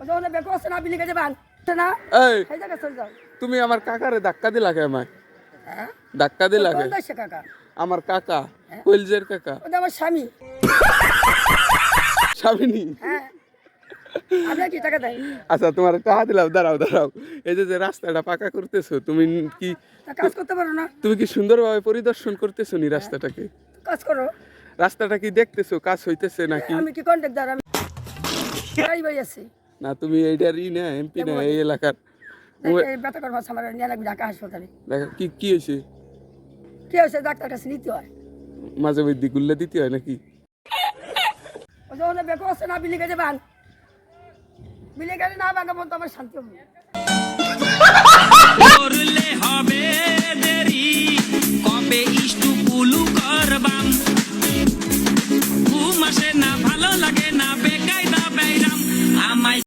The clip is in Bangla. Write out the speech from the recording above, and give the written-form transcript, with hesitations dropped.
ওজনে বেকো আছে না বিলি গেছে বান না এই এই জায়গা চল যাও তুমি আমার কাকারে ধাক্কা দিলা কে আমায় হ্যাঁ ধাক্কা দিলা কে কোন দেশে কাকা আমার কাকা কইলজের কাকা ওটা আমার স্বামী স্বামিনী হ্যাঁ আপনি কি টাকা দেয় আচ্ছা তোমার টাকা দিলাম দাঁড়াও দাঁড়াও এই যে রাস্তাটা পাকা করতেছো তুমি কি তা কাজ করতে পারো না তুমি কি সুন্দরভাবে পরিদর্শন করতেছো নি রাস্তাটাকে কাজ করো রাস্তাটা কি দেখতেছো কাজ হইতেছে নাকি আমি কি কন্ট্রাক্টর আমি গাড়ি বাড়ি আছি না তুমি এইটারই না এমপি না এই এলাকার এই ব্যথা করবো আমার নিয়ে লাগবে ঢাকা হাসপাতালে দেখো কি হয়েছে কি হয়েছে ডাক্তার কাছে নিতে হয় মাঝে মধ্যে গুল্লে দিতে হয় নাকি ওজনে বেকো আছে না বিলি গেছে বান বিলি গেলে না বাঙ্গা বলতো আমার শান্তি হবে করলে হবে দেরি কবে ইষ্টু কুলু করবাম ঘুম আসে না ভালো লাগে না